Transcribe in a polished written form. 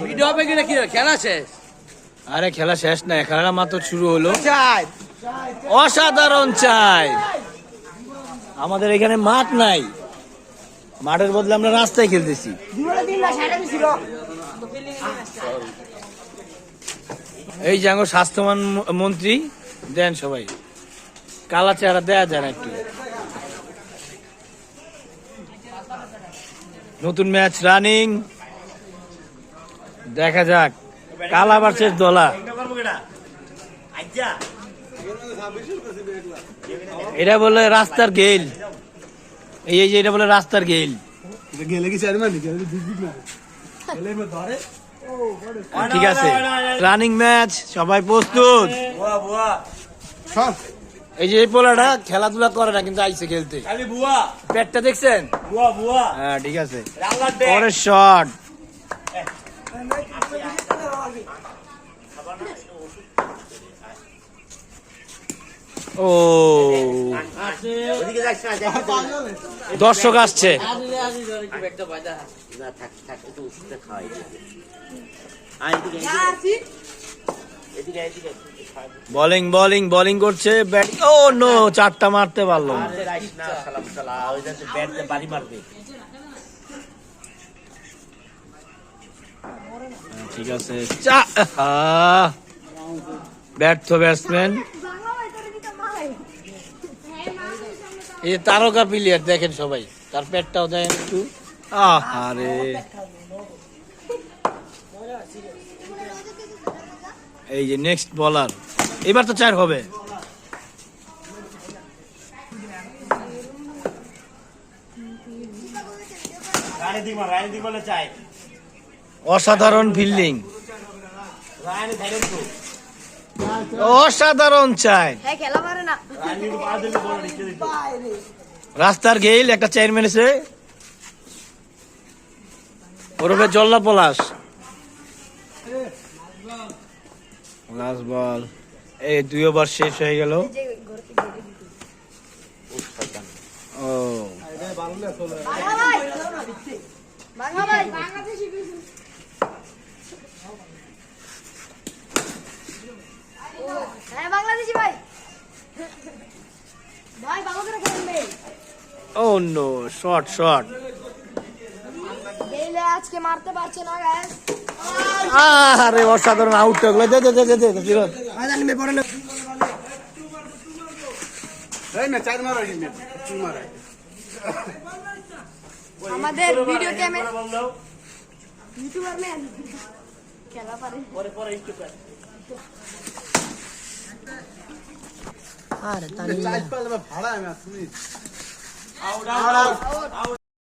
Video হবে কিনা কি খেলা শেষ? আরে খেলা শেষ না, খেলাটা মাত্র শুরু হলো। অসাধারণ চাই। আমাদের এখানে মাঠ নাই, মাঠের বদলে আমরা রাস্তায় খেলতেছি। এই যে আমার স্বাস্থ্যমান মন্ত্রী দেন সবাই, কালা চেহারা দেয়া যায় না একটু। নতুন ম্যাচ রানিং, দেখা যাক কালা ভার্সেস দলা। এটা বলে রাস্তার গেল, এই যে এটা বলে রাস্তার গেল। ঠিক আছে, রানিং ম্যাচ, সবাই প্রস্তুত। এই যে এই পোলাটা খেলাধুলা করে না কিন্তু আইসে খেলতে, পেটটা দেখছেন? হ্যাঁ ঠিক আছে, পরের শট। ও দর্শক আসছে। বোলিং বোলিং বোলিং করছে, ব্যাট। ও নো, চারটা মারতে পারলো না। ঠিক আছে, ব্যর্থ ব্যাটসম্যান। এই তারকা প্লেয়ার দেখেন সবাই, তার পেটটাও দেখেন একটু। আরে এই যে নেক্সট বলার, এবার তো 4 হবে। অসাধারণ ফিল্ডিং, অসাধারণ চাই। রাস্তার গেইল একটা 4 মেরেছে, ওরফে জল্লা পলাশ। লাস্ট বল, এই 2 ওভার শেষ হয়ে গেল। ও বাংলাদেশি ভাই, ভাই ভালো করে খেলবে। ও নো, শট শট। গেইলে আজকে মারতে পারছে না গাইস। আরে অসাধারণ আউট হয়ে গেল। দে দে দে দে দে বিরোধ। আজান মে পড়ে না। এই না চার মারা গেল, তিন মারা। আমাদের ভিডিও ক্যামেরা ইউটিউবার ম্যান খেলা পারে পরে ইউটিউবার। আরে তাহলে চাই পালে ভাড়া আমি আসছি। Out out out.